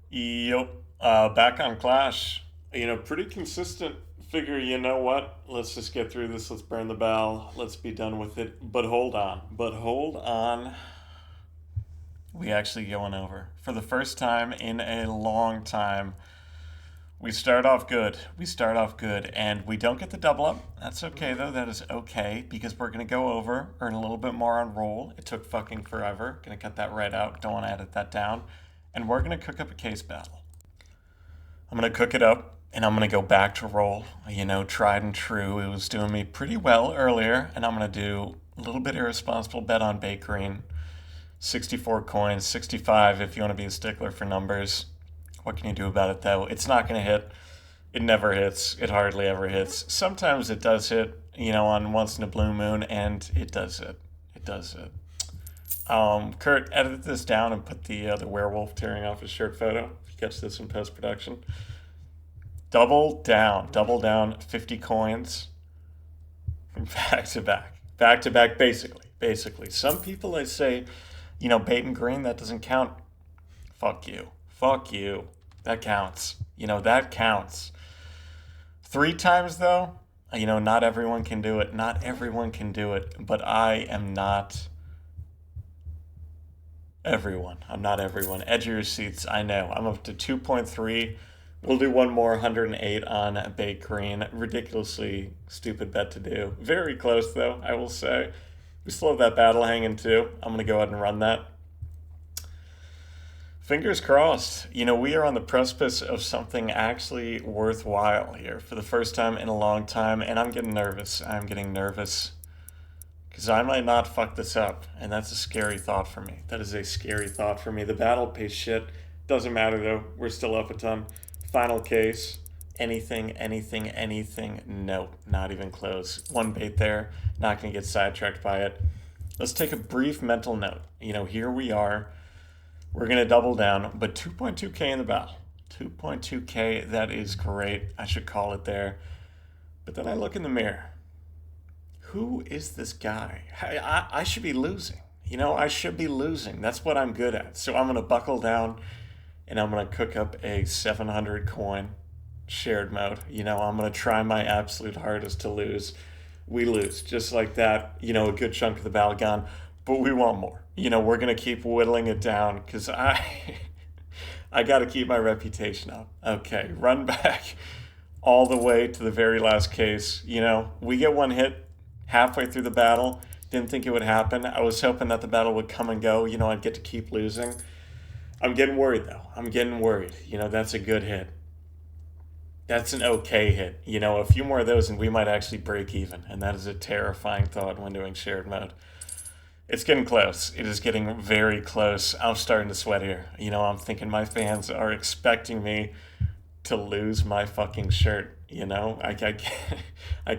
Yep. Back on Clash. Pretty consistent figure. You know what? Let's just get through this. Let's burn the bell. Let's be done with it. But hold on. But hold on. We actually going over. For the first time in a long time, we start off good. We start off good. And we don't get the double up. That's okay, though. That is okay because we're going to go over, earn a little bit more on roll. It took fucking forever. Going to cut that right out. Don't want to edit that down. And we're going to cook up a case battle. I'm going to cook it up and I'm going to go back to roll. Tried and true. It was doing me pretty well earlier, and I'm going to do a little bit irresponsible bet on Bait Green. 64 coins, 65 if you want to be a stickler for numbers. What can you do about it though? It's not going to hit. It never hits. It hardly ever hits. Sometimes it does hit, on once in a blue moon, and it does hit. It does hit. Kurt, edit this down and put the werewolf tearing off his shirt photo. Catch this in post production. Double down, 50 coins from back to back, basically. Some people they say, bait and green that doesn't count. Fuck you. That counts. That counts. 3 times though, not everyone can do it. Not everyone can do it, but I am not everyone. I'm not everyone. Edge of your seats. I know. I'm up to 2.3. We'll do one more 108 on Bait Green. Ridiculously stupid bet to do. Very close though, I will say. We still have that battle hanging too. I'm going to go ahead and run that. Fingers crossed. We are on the precipice of something actually worthwhile here for the first time in a long time, and I'm getting nervous. I'm getting nervous because I might not fuck this up, and that's a scary thought for me. That is a scary thought for me. The battle pays shit. Doesn't matter though. We're still up a ton. Final case. Anything. Nope, not even close. One bait there. Not going to get sidetracked by it. Let's take a brief mental note. Here we are. We're going to double down, but 2.2K in the battle. 2.2K, that is great. I should call it there. But then I look in the mirror. Who is this guy? I should be losing. I should be losing. That's what I'm good at. So I'm going to buckle down and I'm going to cook up a 700 coin shared mode. I'm going to try my absolute hardest to lose. We lose. Just like that, a good chunk of the battle gone. But we want more. We're going to keep whittling it down because I got to keep my reputation up. Okay, run back all the way to the very last case. We get one hit halfway through the battle. Didn't think it would happen. I was hoping that the battle would come and go. I'd get to keep losing. I'm getting worried, though. I'm getting worried. That's a good hit. That's an okay hit. A few more of those and we might actually break even. And that is a terrifying thought when doing shared mode. It's getting close. It is getting very close. I'm starting to sweat here. I'm thinking my fans are expecting me to lose my fucking shirt. I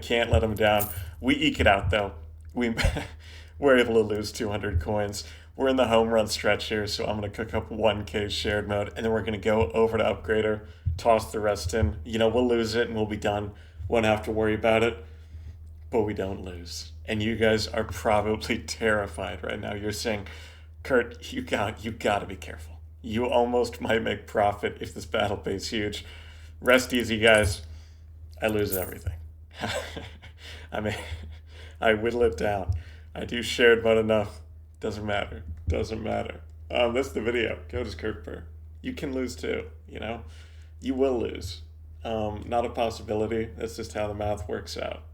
can't let them down. We eke it out though. We're able to lose 200 coins. We're in the home run stretch here, so I'm going to cook up 1K shared mode, and then we're going to go over to Upgrader, toss the rest in. We'll lose it and we'll be done. Won't have to worry about it, but we don't lose. And you guys are probably terrified right now. You're saying, Kurt, you got to be careful. You almost might make profit if this battle pays huge. Rest easy, guys. I lose everything. I mean, I whittle it down. I do shared mode enough. Doesn't matter. That's the video. Go to CurtPur. You can lose too. You will lose. Not a possibility. That's just how the math works out.